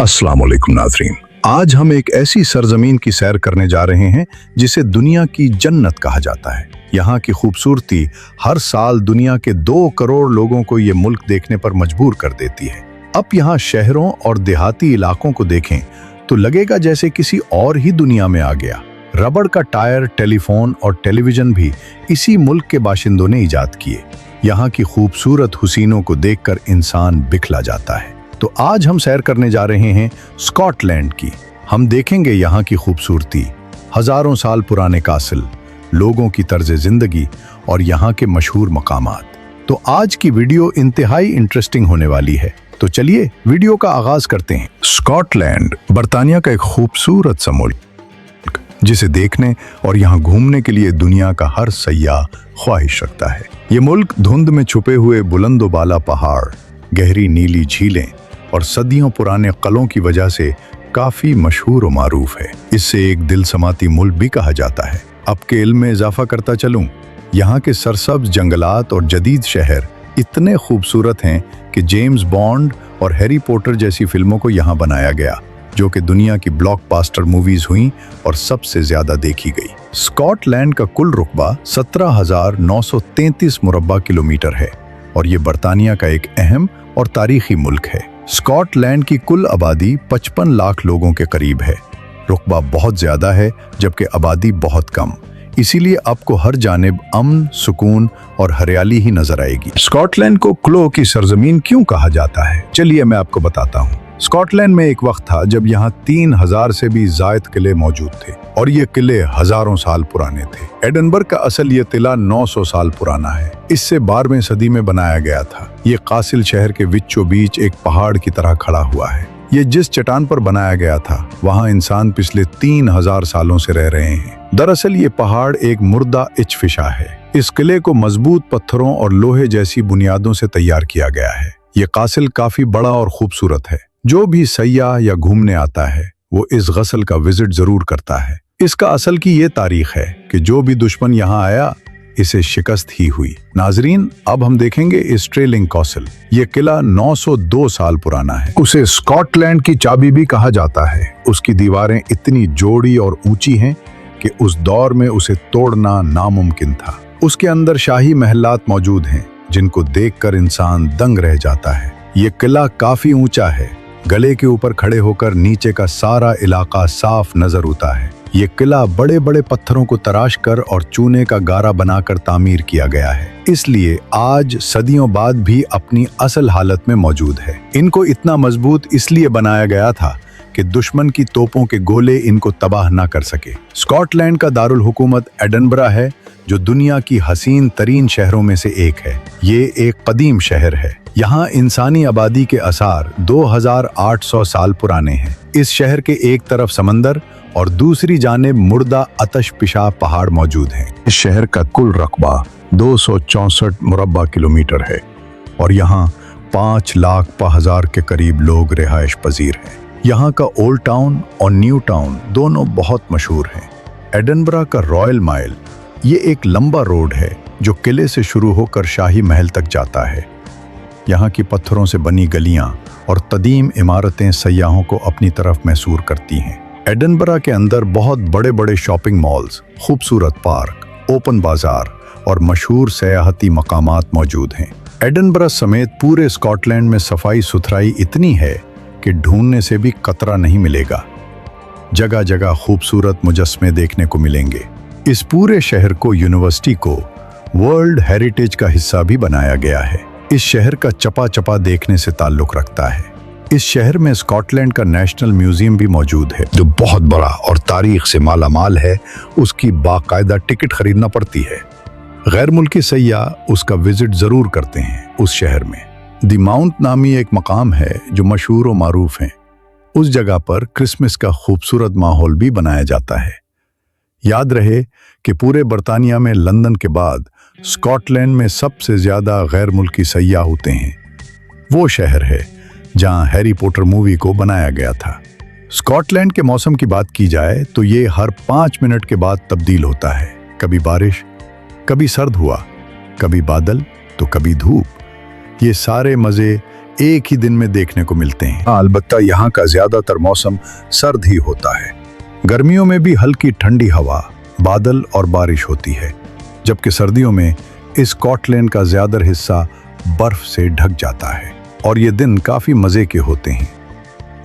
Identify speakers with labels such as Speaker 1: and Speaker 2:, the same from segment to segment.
Speaker 1: अस्सलाम वालेकुम नाज़रीन। आज हम एक ऐसी सरजमीन की सैर करने जा रहे हैं जिसे दुनिया की जन्नत कहा जाता है। यहाँ की खूबसूरती हर साल दुनिया के 2 करोड़ लोगों को ये मुल्क देखने पर मजबूर कर देती है। अब यहाँ शहरों और देहाती इलाकों को देखें तो लगेगा जैसे किसी और ही दुनिया में आ गया। रबड़ का टायर, टेलीफोन और टेलीविजन भी इसी मुल्क के बाशिंदों ने इजाद किए। यहाँ की खूबसूरत हुसीनों को देखकर इंसान बिखला जाता है। तो आज हम सैर करने जा रहे हैं स्कॉटलैंड की। हम देखेंगे यहाँ की खूबसूरती, हजारों साल पुराने कासिल, लोगों की तर्ज जिंदगी और यहाँ के मशहूर मकामात। तो आज की वीडियो इंतहाई इंटरेस्टिंग होने वाली है। तो चलिए वीडियो का आगाज करते हैं। स्कॉटलैंड बर्तानिया का एक खूबसूरत सा मुल्क जिसे देखने और यहाँ घूमने के लिए दुनिया का हर सयाह ख्वाहिश रखता है। ये मुल्क धुंध में छुपे हुए बुलंदो बाला पहाड़, गहरी नीली झीलें और सदियों पुराने कलों की वजह से काफी मशहूर और मारूफ है। इससे एक दिल समाती मुल्क भी कहा जाता है। अब के इल्म में इजाफा करता चलूं, यहाँ के सरसब्ज जंगलात और जदीद शहर इतने खूबसूरत हैं कि जेम्स बॉन्ड और हैरी पॉटर जैसी फिल्मों को यहाँ बनाया गया, जो कि दुनिया की ब्लॉकबस्टर मूवीज हुई और सबसे ज्यादा देखी गई। स्कॉटलैंड का कुल रुकबा 17,933 मुरब्बा किलोमीटर है और ये बर्तानिया का एक अहम और तारीखी मुल्क है। स्कॉटलैंड की कुल आबादी 55 लाख लोगों के करीब है। रुकबा बहुत ज्यादा है जबकि आबादी बहुत कम, इसीलिए आपको हर जानिब अमन, सुकून और हरियाली ही नजर आएगी। स्कॉटलैंड को क्लो की सरजमीन क्यों कहा जाता है, चलिए मैं आपको बताता हूँ। स्कॉटलैंड में एक वक्त था जब यहाँ 3000 से भी ज्यादा किले मौजूद थे और ये किले हजारों साल पुराने थे। एडनबर्ग का असल ये किला 900 साल पुराना है। इससे 12वीं सदी में बनाया गया था। ये कासिल शहर के बीचों बीच एक पहाड़ की तरह खड़ा हुआ है। ये जिस चट्टान पर बनाया गया था वहाँ इंसान पिछले 3000 सालों से रह रहे हैं। दरअसल ये पहाड़ एक मुर्दा इचफिशा है। इस किले को मजबूत पत्थरों और लोहे जैसी बुनियादों से तैयार किया गया है। ये कासिल काफी बड़ा और खूबसूरत है। जो भी सयाह या घूमने आता है वो इस गसल का विजिट जरूर करता है। इसका असल की ये तारीख है कि जो भी दुश्मन यहाँ आया इसे शिकस्त ही हुई। नाजरीन, अब हम देखेंगे इस स्ट्रेलिंग कासिल। ये किला 902 साल पुराना है। उसे स्कॉटलैंड की चाबी भी कहा जाता है। उसकी दीवारें इतनी जोड़ी और ऊंची हैं कि उस दौर में उसे तोड़ना नामुमकिन था। उसके अंदर शाही महलात मौजूद हैं जिनको देखकर इंसान दंग रह जाता है। ये किला काफी ऊंचा है। गले के ऊपर खड़े होकर नीचे का सारा इलाका साफ नजर आता है। ये किला बड़े बड़े पत्थरों को तराश कर और चूने का गारा बनाकर तामीर किया गया है, इसलिए आज सदियों बाद भी अपनी असल हालत में मौजूद है। इनको इतना मजबूत इसलिए बनाया गया था कि दुश्मन की तोपों के गोले इनको तबाह ना कर सके। स्कॉटलैंड का दारुल हुकूमत एडनबरा है, जो दुनिया की हसीन तरीन शहरों में से एक है। ये एक कदीम शहर है। यहाँ इंसानी आबादी के आसार 2800 साल पुराने हैं। इस शहर के एक तरफ समंदर और दूसरी जानिब मुर्दा आतश पिशा पहाड़ मौजूद हैं। इस शहर का कुल रकबा 264 मुरब्बा किलोमीटर है और यहाँ 5 लाख हजार के करीब लोग रिहाइश पजीर हैं। यहाँ का ओल्ड टाउन और न्यू टाउन दोनों बहुत मशहूर हैं। एडनबरा का रॉयल माइल ये एक लंबा रोड है जो किले से शुरू होकर शाही महल तक जाता है। यहाँ की पत्थरों से बनी गलियां और कदीम इमारतें सयाहों को अपनी तरफ मैसूर करती हैं। एडनबरा के अंदर बहुत बड़े बड़े शॉपिंग मॉल्स, खूबसूरत पार्क, ओपन बाजार और मशहूर सयाहती मकामात मौजूद हैं। एडनबरा समेत पूरे स्कॉटलैंड में सफाई सुथराई इतनी है कि ढूंढने से भी कतरा नहीं मिलेगा। जगह जगह खूबसूरत मुजस्मे देखने को मिलेंगे। इस पूरे शहर को यूनिवर्सिटी को वर्ल्ड हेरिटेज का हिस्सा भी बनाया गया है। इस शहर का चपा चपा देखने से ताल्लुक रखता है। इस शहर में स्कॉटलैंड का नेशनल म्यूजियम भी मौजूद है, जो बहुत बड़ा और तारीख से मालामाल है। उसकी बाकायदा टिकट खरीदना पड़ती है। गैर मुल्की सयाह उसका विजिट जरूर करते हैं। उस शहर में द माउंट नामी एक मकाम है जो मशहूर और मारूफ है। उस जगह पर क्रिसमस का खूबसूरत माहौल भी बनाया जाता है। याद रहे कि पूरे बर्तानिया में लंदन के बाद स्कॉटलैंड में सबसे ज्यादा गैर मुल्की सयाह होते हैं। वो शहर है जहां हैरी पॉटर मूवी को बनाया गया था। स्कॉटलैंड के मौसम की बात की जाए तो ये हर 5 मिनट के बाद तब्दील होता है। कभी बारिश, कभी सर्द हुआ, कभी बादल तो कभी धूप। ये सारे मजे एक ही दिन में देखने को मिलते हैं। अलबत्ता यहाँ का ज्यादातर मौसम सर्द ही होता है। गर्मियों में भी हल्की ठंडी हवा, बादल और बारिश होती है, जबकि सर्दियों में इस स्कॉटलैंड का ज्यादा हिस्सा बर्फ से ढक जाता है और ये दिन काफी मजे के होते हैं।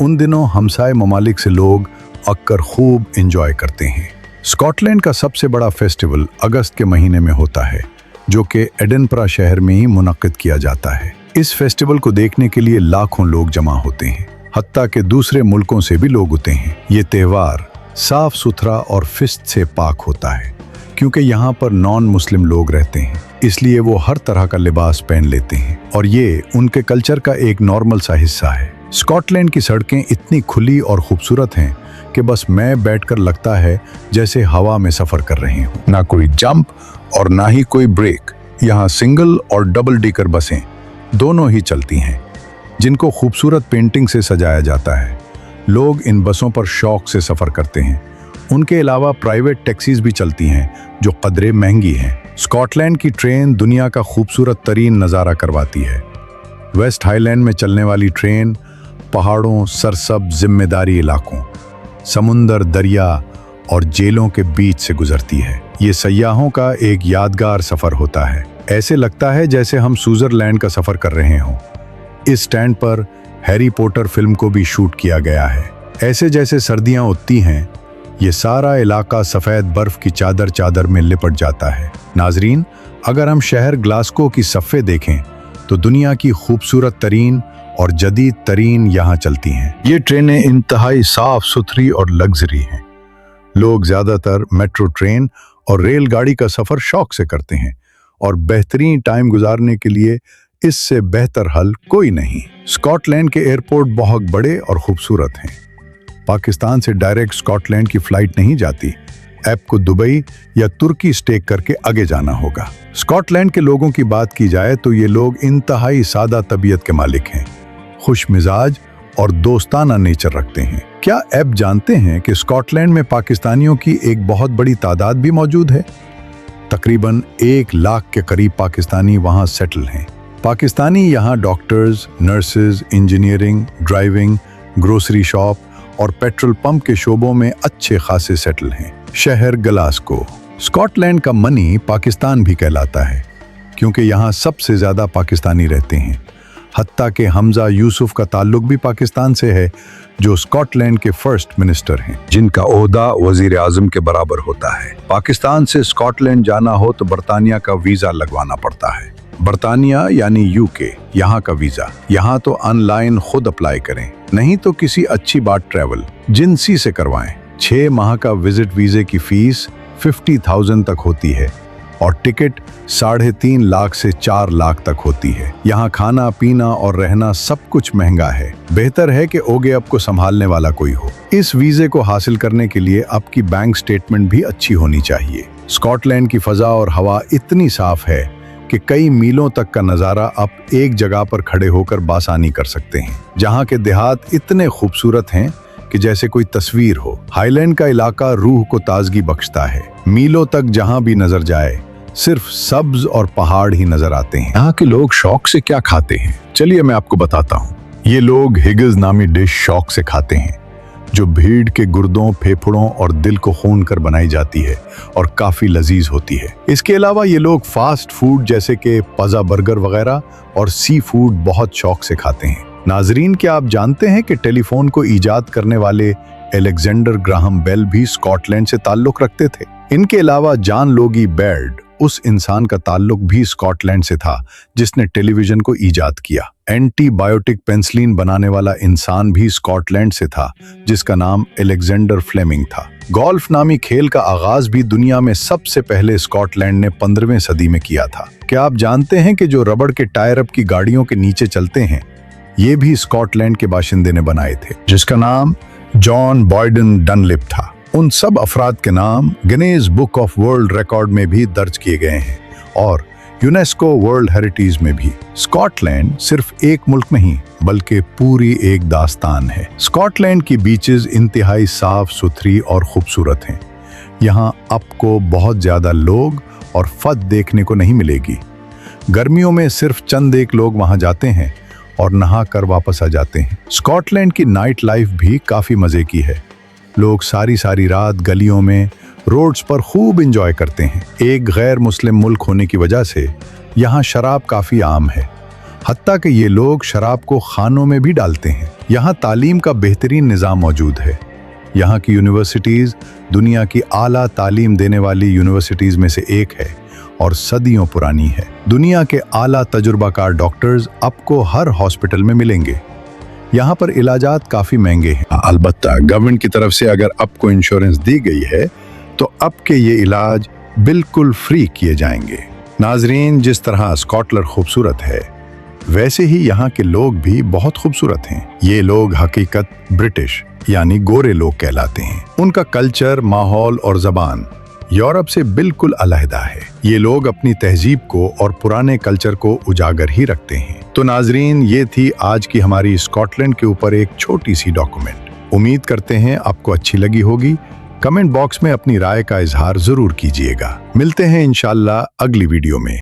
Speaker 1: उन दिनों हमसाए ममालिक से लोग अक्सर खूब एंजॉय करते हैं। स्कॉटलैंड का सबसे बड़ा फेस्टिवल अगस्त के महीने में होता है, जो कि एडिनबरा शहर में ही मुनक्किद किया जाता है। इस फेस्टिवल को देखने के लिए लाखों लोग जमा होते हैं, हत्ता के दूसरे मुल्कों से भी लोग होते हैं। ये त्यौहार साफ सुथरा और फिस्ट से पाक होता है, क्योंकि यहाँ पर नॉन मुस्लिम लोग रहते हैं, इसलिए वो हर तरह का लिबास पहन लेते हैं और ये उनके कल्चर का एक नॉर्मल सा हिस्सा है। स्कॉटलैंड की सड़कें इतनी खुली और खूबसूरत हैं कि बस मैं बैठकर लगता है जैसे हवा में सफर कर रहे हूँ। ना कोई जंप और ना ही कोई ब्रेक। यहाँ सिंगल और डबल डेकर बसें दोनों ही चलती हैं, जिनको खूबसूरत पेंटिंग से सजाया जाता है। लोग इन बसों पर शौक से सफर करते हैं। उनके अलावा प्राइवेट टैक्सीज भी चलती हैं, जो कदरे महंगी हैं। स्कॉटलैंड की ट्रेन दुनिया का खूबसूरत तरीन नज़ारा करवाती है। वेस्ट हाईलैंड में चलने वाली ट्रेन पहाड़ों, सरसब्ज़ जिम्मेदारी इलाकों, समुंदर, दरिया और जेलों के बीच से गुजरती है। ये सयाहों का एक यादगार सफ़र होता है। ऐसे लगता है जैसे हम स्विट्ज़रलैंड का सफ़र कर रहे हों। इस स्टैंड पर हैरी पॉटर फिल्म को भी शूट किया गया है। ऐसे जैसे सर्दियाँ उठती हैं, ये सारा इलाका सफ़ेद बर्फ़ की चादर में लिपट जाता है। नाजरीन, अगर हम शहर ग्लासगो की सफ़े देखें तो दुनिया की खूबसूरत तरीन और जदीद तरीन यहाँ चलती हैं। ये ट्रेनें इंतहाई साफ सुथरी और लग्जरी हैं। लोग ज़्यादातर मेट्रो ट्रेन और रेलगाड़ी का सफ़र शौक से करते हैं और बेहतरीन टाइम गुजारने के लिए इससे बेहतर हल कोई नहीं। स्कॉटलैंड के एयरपोर्ट बहुत बड़े और खूबसूरत हैं। पाकिस्तान से डायरेक्ट स्कॉटलैंड की फ़्लाइट नहीं जाती। आपको दुबई या तुर्की स्टे करके आगे जाना होगा। स्कॉटलैंड के लोगों की बात की जाए तो ये लोग इंतहाई सादा तबीयत के मालिक हैं, खुश मिजाज और दोस्ताना नेचर रखते हैं। क्या आप जानते हैं कि स्कॉटलैंड में पाकिस्तानियों की एक बहुत बड़ी तादाद भी मौजूद है? तकरीबन 1 लाख के करीब पाकिस्तानी वहाँ सेटल हैं। पाकिस्तानी यहाँ doctors, nurses, engineering, driving, grocery shop और पेट्रोल पंप के शोबों में अच्छे खासे सेटल हैं। शहर ग्लासगो स्कॉटलैंड का मनी पाकिस्तान भी कहलाता है, क्योंकि यहाँ सबसे ज़्यादा पाकिस्तानी रहते हैं। हत्ता के हमजा यूसुफ का ताल्लुक भी पाकिस्तान से है, जो स्कॉटलैंड के फर्स्ट मिनिस्टर हैं, जिनका ओहदा वजीर आजम के बराबर होता है। पाकिस्तान से स्कॉटलैंड जाना हो तो बरतानिया का वीज़ा लगवाना पड़ता है। बरतानिया यानी यूके यहाँ का वीज़ा। यहाँ तो ऑनलाइन खुद अप्लाई करें, नहीं तो किसी अच्छी बात ट्रैवल एजेंसी से करवाएं। 6 माह का विजिट वीज़े की फीस 50,000 तक होती है और टिकट 3.5 लाख से 4 लाख तक होती है। यहाँ खाना पीना और रहना सब कुछ महंगा है। बेहतर है कि ओगे आपको संभालने वाला कोई हो। इस वीज़े को हासिल करने के लिए आपकी बैंक स्टेटमेंट भी अच्छी होनी चाहिए। स्कॉटलैंड की फ़ज़ा और हवा इतनी साफ है कि कई मीलों तक का नज़ारा आप एक जगह पर खड़े होकर बासानी कर सकते हैं। जहाँ के देहात इतने खूबसूरत हैं कि जैसे कोई तस्वीर हो। हाईलैंड का इलाका रूह को ताजगी बख्शता है। मीलों तक जहाँ भी नजर जाए सिर्फ सब्ज और पहाड़ ही नजर आते हैं। यहाँ के लोग शौक से क्या खाते हैं, चलिए मैं आपको बताता हूँ। ये लोग हिगिस नामी डिश शौक से खाते हैं, जो भीड़ के गुर्दों, फेफड़ों और दिल को खून कर बनाई जाती है और काफी लजीज होती है। इसके अलावा ये लोग फास्ट फूड जैसे कि पिज़्ज़ा, बर्गर वगैरह और सी फूड बहुत शौक से खाते हैं। नाजरीन, क्या आप जानते हैं कि टेलीफोन को ईजाद करने वाले अलेक्जेंडर ग्राहम बेल भी स्कॉटलैंड से ताल्लुक रखते थे? इनके अलावा जॉन लोगी बेयर्ड, उस इंसान का ताल्लुक भी स्कॉटलैंड से था जिसने टेलीविजन को ईजाद किया। एंटीबायोटिक पेंसिलिन बनाने वाला इंसान भी स्कॉटलैंड से था, जिसका नाम अलेक्जेंडर फ्लेमिंग था। गोल्फ नामी खेल का आगाज भी दुनिया में सबसे पहले स्कॉटलैंड ने 15वीं सदी में किया था। क्या आप जानते हैं कि जो रबड़ के टायर अब की गाड़ियों के नीचे चलते हैं, ये भी स्कॉटलैंड के बाशिंदे ने बनाए थे, जिसका नाम जॉन बॉयडन डनलिप था। उन सब अफराद के नाम Guinness book of world record में भी दर्ज किए गए हैं और यूनेस्को वर्ल्ड हेरिटेज में भी। स्कॉटलैंड सिर्फ एक मुल्क नहीं बल्कि पूरी एक दास्तान है। स्कॉटलैंड की बीचेस इंतहाई साफ सुथरी और खूबसूरत हैं। यहाँ आपको बहुत ज्यादा लोग और फद देखने को नहीं मिलेगी। गर्मियों में सिर्फ चंद एक लोग वहाँ जाते हैं और नहा कर वापस आ जाते हैं। स्कॉटलैंड की नाइट लाइफ भी काफी मजे की है। लोग सारी सारी रात गलियों में, रोड्स पर खूब एंजॉय करते हैं। एक गैर मुस्लिम मुल्क होने की वजह से यहाँ शराब काफी आम है, हत्ता कि ये लोग शराब को खानों में भी डालते हैं। यहाँ तालीम का बेहतरीन निज़ाम मौजूद है। यहाँ की यूनिवर्सिटीज़ दुनिया की आला तालीम देने वाली यूनिवर्सिटीज़ में से एक है और सदियों पुरानी है। दुनिया के आला तजुर्बाकार डॉक्टर्स आपको हर हॉस्पिटल में मिलेंगे। यहाँ पर इलाजात काफ़ी महंगे हैं। अलबत्ता गवर्नमेंट की तरफ से अगर आपको इंश्योरेंस दी गई है तो आपके ये इलाज बिल्कुल फ्री किए जाएंगे। नाजरीन, जिस तरह स्कॉटलैंड खूबसूरत है, वैसे ही यहाँ के लोग भी बहुत खूबसूरत हैं। ये लोग हकीकत ब्रिटिश यानी गोरे लोग कहलाते हैं। उनका कल्चर, माहौल और ज़बान यूरोप से बिल्कुल अलहदा है। ये लोग अपनी तहजीब को और पुराने कल्चर को उजागर ही रखते हैं। तो नाजरीन, ये थी आज की हमारी स्कॉटलैंड के ऊपर एक छोटी सी डॉक्यूमेंट। उम्मीद करते हैं आपको अच्छी लगी होगी। कमेंट बॉक्स में अपनी राय का इजहार जरूर कीजिएगा। मिलते हैं इंशाल्लाह अगली वीडियो में।